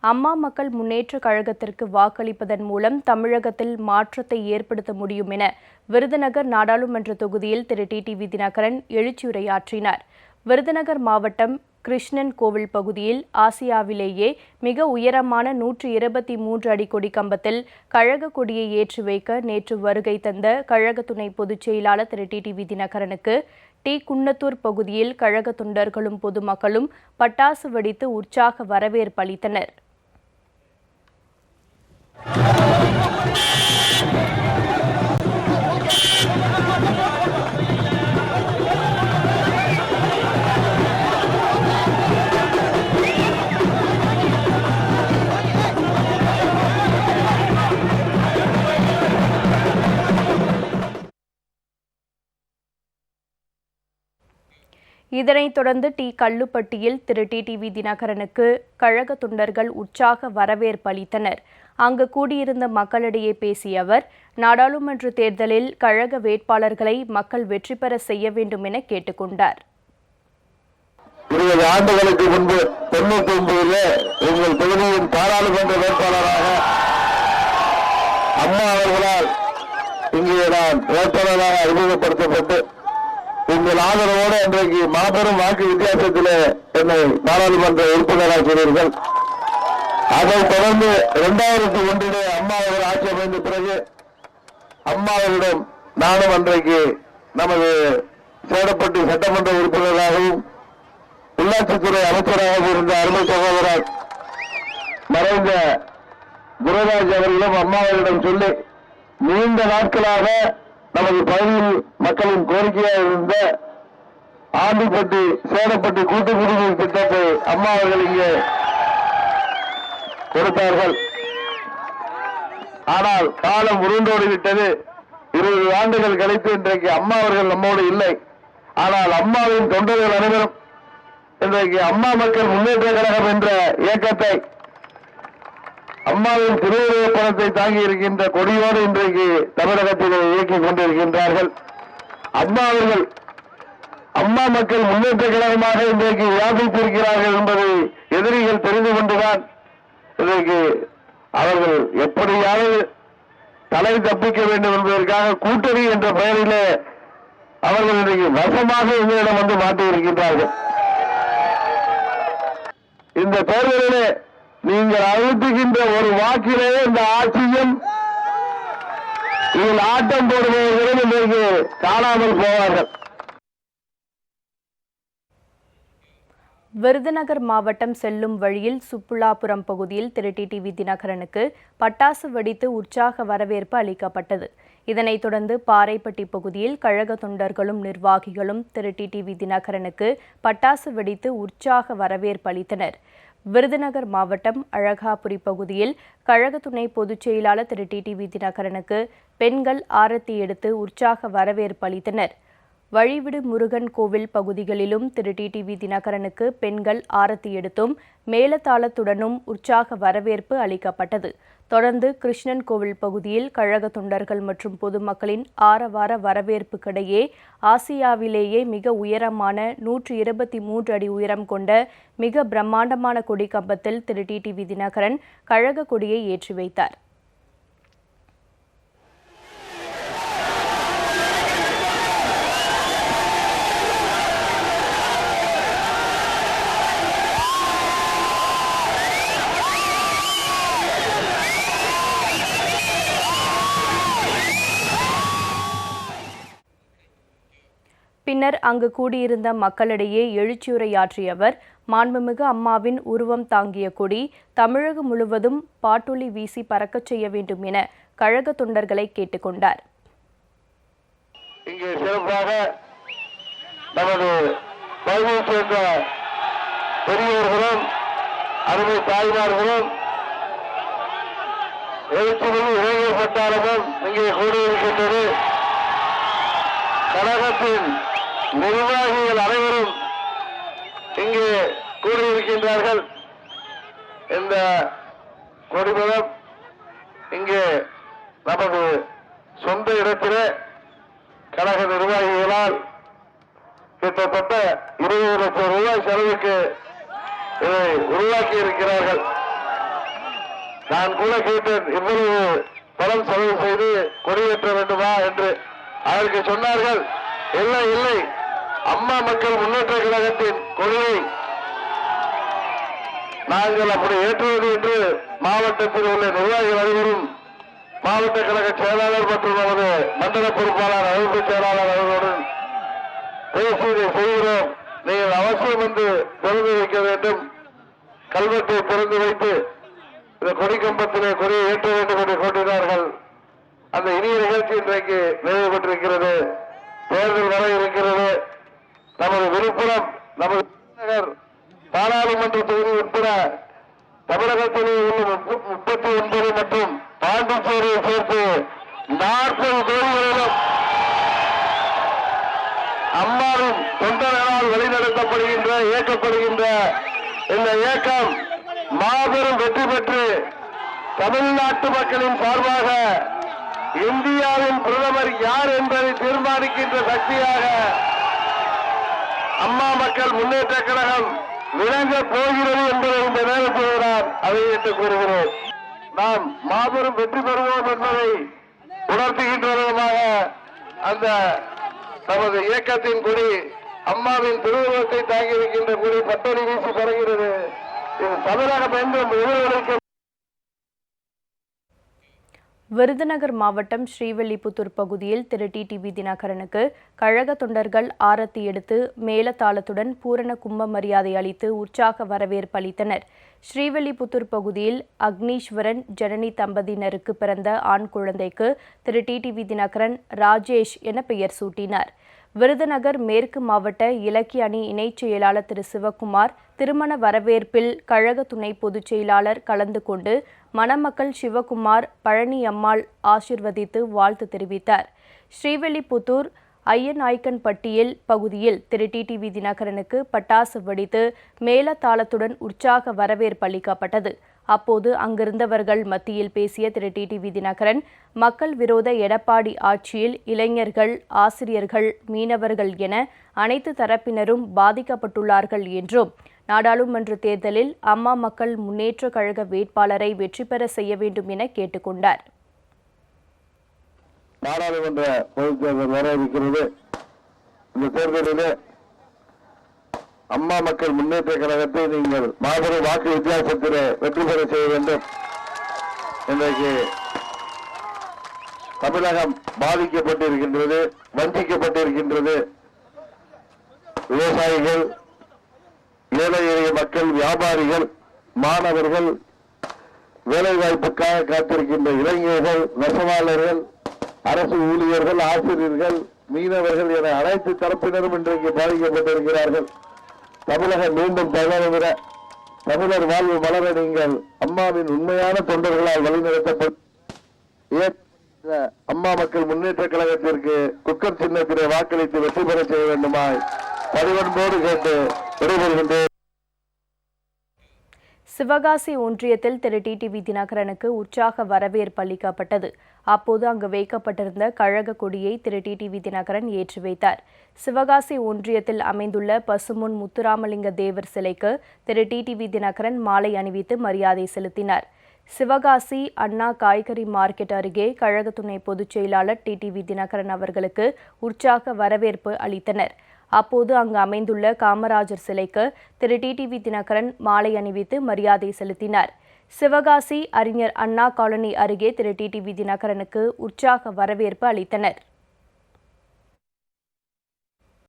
அம்மா மக்கள் முன்னேற்றக் கழகத்திற்கு வாக்களிப்பதன் மூலம் தமிழகத்தில் மாற்றத்தை ஏற்படுத்த முடியும் என விருதுநகர் நாடாளுமன்ற தொகுதியில் திரு டிடிவி தினகரன் எழுச்சியுரையாற்றினார். விருதுநகர் மாவட்டம் கிருஷ்ணன் கோவில் பகுதியில் ஆசியாவிலேயே மிக உயரமான 123 அடி கொடி கம்பத்தில் கழக கொடியை ஏற்றி வைக்க நேற்று வருகை தந்த கழக துணை பொதுச் செயலாளர் திரு டிடிவி தினகரனுக்கு குன்னத்தூர் பகுதியில் கழக தொண்டர்களும் பொதுமக்களும் பட்டாசு வெடித்து உற்சாக வரவேற்பு அளித்தனர். இதனைத் தொடர்ந்து கல்லுப்பட்டியில் திரு டிடிவி தினகரனுக்கு கழக தொண்டர்கள் உற்சாக வரவேற்பு அளித்தனர். அங்கு கூடியிருந்த மக்களிடையே பேசிய அவர், நாடாளுமன்ற தேர்தலில் கழக வேட்பாளர்களை மக்கள் வெற்றி பெற செய்ய வேண்டும் என கேட்டுக் கொண்டார். 20 ஆண்டுகளுக்கு முன்பு 99 எங்கள் தொகுதியின் பாராளுமன்ற வேட்பாளராக அம்மா அவர்களால் இங்கே நான் வேட்பாளராக அறிமுகப்படுத்தப்பட்டு உங்கள் ஆதரவோடு இன்றைக்கு மாபெரும் வாக்கு வித்தியாசத்தில் என்னை பாராளுமன்ற உறுப்பினராக்கிறீர்கள். அதைத் தொடர்ந்து 2001 அம்மா அவர்கள் ஆட்சி அமைந்த பிறகு அம்மாவரிடம் நானும் அன்றைக்கு நமது சேடப்பட்டி சட்டமன்ற உறுப்பினராகவும் உள்ளாட்சித்துறை அமைச்சராகவும் இருந்த அருமை சகோதரர் மறைந்த குருராஜ் அவர்களும் அம்மாவரிடம் சொல்லி நீண்ட நாட்களாக நமது பகுதியில் மக்களின் கோரிக்கையாக இருந்த ஆண்டிப்பட்டி சேடப்பட்டி கூட்டு குடிநீர் திட்டத்தை அம்மா அவர்கள் இங்கே கொடுத்தார்கள். ஆனால் காலம் உருண்டோடிவிட்டது. 20 ஆண்டுகள் கழித்து இன்றைக்கு அம்மா அவர்கள் நம்மோடு இல்லை. ஆனால் அம்மாவின் தொண்டர்கள் அனைவரும் இன்றைக்கு அம்மா மக்கள் முன்னேற்ற கழகம் என்ற இயக்கத்தை அம்மாவின் திருவுருவ படத்தை தாங்கி இருக்கின்ற கொடியோடு இன்றைக்கு தமிழகத்தில் இயக்கிக் கொண்டிருக்கின்றார்கள். அம்மா அவர்கள் அம்மா மக்கள் முன்னேற்ற கழகமாக இன்றைக்கு வியாபித்திருக்கிறார்கள் என்பதை எதிரிகள் தெரிந்து கொண்டுதான் இன்றைக்கு அவர்கள் எப்படியாவது தலை தப்பிக்க வேண்டும் என்பதற்காக கூட்டணி என்ற பெயரிலே அவர்கள் இன்றைக்கு வசமாக எங்களிடம் வந்து மாட்டியிருக்கின்றார்கள். இந்த தேர்தலிலே நீங்கள் அழுத்துகின்ற ஒரு வாக்கிலே இந்த ஆட்சியும் இதில் ஆட்டம் போடுபவர்களும் இன்றைக்கு காணாமல் போவார்கள். விருதுநகர் மாவட்டம் செல்லும் வழியில் சுப்புலாபுரம் பகுதியில் திரு டிடிவி தினகரனுக்கு பட்டாசு வெடித்து உற்சாக வரவேற்பு அளிக்கப்பட்டது. இதனைத் தொடர்ந்து பாறைப்பட்டி பகுதியில் கழக தொண்டர்களும் நிர்வாகிகளும் திரு டிடிவி தினகரனுக்கு பட்டாசு வெடித்து உற்சாக வரவேற்பு அளித்தனர். விருதுநகர் மாவட்டம் அழகாபுரி பகுதியில் கழக துணை பொதுச் செயலாளர் திரு டிடிவி தினகரனுக்கு பெண்கள் ஆரத்தி எடுத்து உற்சாக வரவேற்பு அளித்தனர். வழிவிடு முருகன் கோவில் பகுதிகளிலும் திரு டிடிவி தினகரனுக்கு பெண்கள் ஆரத்தி எடுத்தும் மேளதாளத்துடனும் உற்சாக வரவேற்பு அளிக்கப்பட்டது. தொடர்ந்து கிருஷ்ணன் கோவில் பகுதியில் கழக தொண்டர்கள் மற்றும் பொதுமக்களின் ஆரவார வரவேற்புக்கிடையே ஆசியாவிலேயே மிக உயரமான 123 அடி உயரம் கொண்ட மிக பிரம்மாண்டமான கொடி கம்பத்தில் திரு டிடிவி தினகரன் கழக கொடியை ஏற்றி வைத்தார். பின்னர் அங்கு கூடியிருந்த மக்களிடையே எழுச்சியுரையாற்றிய அவர், மாண்புமிகு அம்மாவின் உருவம் தாங்கிய கொடி தமிழகம் முழுவதும் பாட்டொலி வீசி பறக்கச் செய்ய வேண்டும் என கழக தொண்டர்களை கேட்டுக் கொண்டார். இங்கே சிறப்பாக நமது பகுதியை சேர்ந்த பெரியோர்களும் அருமை தாய்மார்களும் எழுச்சிமிகு இளைஞர் பட்டாளமும் இங்கே கூடியிருக்கின்றது. கழகத்தின் நிர்வாகிகள் அனைவரும் இங்கே கூடியிருக்கின்றார்கள். இந்த கொடிமரம் இங்கே நமது சொந்த இடத்திலே கழக நிர்வாகிகளால் கிட்டத்தட்ட 20 லட்சம் ரூபாய் செலவுக்கு இதை உருவாக்கி இருக்கிறார்கள். நான் கூட கேட்டேன், இவ்வளவு பணம் செலவு செய்து கொடியேற்ற வேண்டுமா என்று. அதற்கு சொன்னார்கள், இல்லை இல்லை, அம்மா மக்கள் முன்னேற்ற கழகத்தின் கொடியை நாங்கள் அப்படி ஏற்றுவது என்று மாவட்டத்தில் உள்ள நிர்வாகிகள் அனைவரும், மாவட்ட கழக செயலாளர் மற்றும் நமது மண்டல பொறுப்பாளர், அமைப்பு செயலாளர் அவர்களுடன் பேசி செய்கிறோம். நீங்கள் அவசியம் வந்து திறந்து வைக்க வேண்டும், கல்வெட்டை திறந்து வைத்து இந்த கொடி கம்பத்திலே கொடியை ஏற்ற வேண்டும் என்று கூட்டினார்கள். அந்த இனிய நிகழ்ச்சி இன்றைக்கு நிறைவு பெற்றிருக்கிறது. தேர்தல் வர இருக்கிறது. நமது விழுப்புரம், நமது நகர் பாராளுமன்ற தொகுதி உட்பட தமிழகத்திலே உள்ள 39 மற்றும் பாண்டிச்சேரியை சேர்த்து 40 தொகுதிகளிலும் அம்மாவின் தொண்டர்களால் வழிநடத்தப்படுகின்ற இயக்கப்படுகின்ற இந்த இயக்கம் மாபெரும் வெற்றி பெற்று தமிழ்நாட்டு மக்களின் சார்பாக இந்தியாவின் பிரதமர் யார் என்பதை தீர்மானிக்கின்ற சக்தியாக அம்மா மக்கள் முன்னேற்ற கழகம் விளங்கப் போகிறது என்பதை இந்த நேரத்தில் நான் அவையிட்டு கூறுகிறோம். நாம் மாபெரும் வெற்றி பெறுவோம் என்பதை உணர்த்துகின்ற விதமாக அந்த நமது இயக்கத்தின் கொடி, அம்மாவின் திருவுருவத்தை தாங்கியிருக்கின்ற கொடி பட்டொலி வீசி பறக்கிறது. இது தமிழகம் என்றும் எதிரொலிக்க. விருதுநகர் மாவட்டம் ஸ்ரீவில்லிபுத்தூர் பகுதியில் திரு டிடிவி தினகரனுக்கு கழக தொண்டர்கள் ஆரத்தி எடுத்து மேலதாளத்துடன் பூரண கும்ப மரியாதை அளித்து உற்சாக வரவேற்பு அளித்தனர். ஸ்ரீவில்லிபுத்தூர் பகுதியில் அக்னீஸ்வரன் ஜனனி தம்பதியினருக்கு பிறந்த ஆண் குழந்தைக்கு திரு டிடிவி தினகரன் ராஜேஷ் என பெயர் சூட்டினார். விருதுநகர் மேற்கு மாவட்ட இலக்கிய அணி இணைச் செயலாளர் திரு சிவக்குமார் திருமண வரவேற்பில் கழக துணை பொதுச் செயலாளர் கலந்து கொண்டு மணமக்கள் சிவக்குமார் பழனியம்மாள் ஆசிர்வதித்து வாழ்த்து தெரிவித்தார். ஸ்ரீவில்லிபுத்தூர் ஐயநாய்க்கன்பட்டியில் பகுதியில் திரு டிடிவி தினகரனுக்கு பட்டாசு வெடித்து மேலதாளத்துடன் உற்சாக வரவேற்பு அளிக்கப்பட்டது. அப்போது அங்கிருந்தவர்கள் மத்தியில் பேசிய திரு டிடிவி தினகரன், மக்கள் விரோத எடப்பாடி ஆட்சியில் இளைஞர்கள், ஆசிரியர்கள், மீனவர்கள் என அனைத்து தரப்பினரும் பாதிக்கப்பட்டுள்ளார்கள் என்றும், நாடாளுமன்ற தேர்தலில் அம்மா மக்கள் முன்னேற்ற கழக வேட்பாளரை வெற்றி பெற செய்ய வேண்டும் என கேட்டுக்கொண்டார். நாடாளுமன்ற பொதுத் தேர்தல் வர இருக்கிறது. இந்த தேர்தலிலே அம்மா மக்கள் முன்னேற்ற கழகத்தை நீங்கள் மாபெரும் வாக்கு வித்தியாசத்திலே வெற்றி பெற செய்ய வேண்டும். இன்றைக்கு தமிழகம் பாதிக்கப்பட்டிருக்கின்றது, வஞ்சிக்கப்பட்டிருக்கின்றது. விவசாயிகள், ஏழை எளிய மக்கள், வியாபாரிகள், மாணவர்கள், வேலைவாய்ப்புக்காக காத்திருக்கின்ற இளைஞர்கள், நெசவாளர்கள், அரசு ஊழியர்கள், ஆசிரியர்கள், மீனவர்கள் என அனைத்து தரப்பினரும் இன்றைக்கு பாதிக்கப்பட்டிருக்கிறார்கள். தமிழகம் மீண்டும் தகவல தமிழர் வாழ்வு மலர நீங்கள் அம்மாவின் உண்மையான தொண்டர்களால் வழிநடத்தப்பட்ட அம்மா மக்கள் முன்னேற்ற கழகத்திற்கு குக்கர் சின்னத்திலே வாக்களித்து வெற்றி பெற செய்ய வேண்டுமாய் பணிவன்போடு கேட்டு விடைபெறுகின்றேன். சிவகாசி ஒன்றியத்தில் திரு டிடிவி தினகரனுக்கு உற்சாக வரவேற்பு அளிக்கப்பட்டது. அப்போது அங்கு வைக்கப்பட்டிருந்த கழக கொடியை திரு டிடிவி தினகரன் ஏற்றி வைத்தார். சிவகாசி ஒன்றியத்தில் அமைந்துள்ள பசுமுன் முத்துராமலிங்க தேவர் சிலைக்கு திரு டிடிவி தினகரன் மாலை அணிவித்து மரியாதை செலுத்தினார். சிவகாசி அண்ணா காய்கறி மார்க்கெட் அருகே கழக துணை பொதுச் செயலாளர் டிடிவி தினகரன் அவர்களுக்கு உற்சாக வரவேற்பு அளித்தனர். அப்போது அங்கு அமைந்துள்ள காமராஜர் சிலைக்கு திரு டிடிவி தினகரன் மாலை அணிவித்து மரியாதை செலுத்தினார். சிவகாசி அறிஞர் அண்ணா காலனி அருகே திரு டிடிவி தினகரனுக்கு உற்சாக வரவேற்பு அளித்தனர்.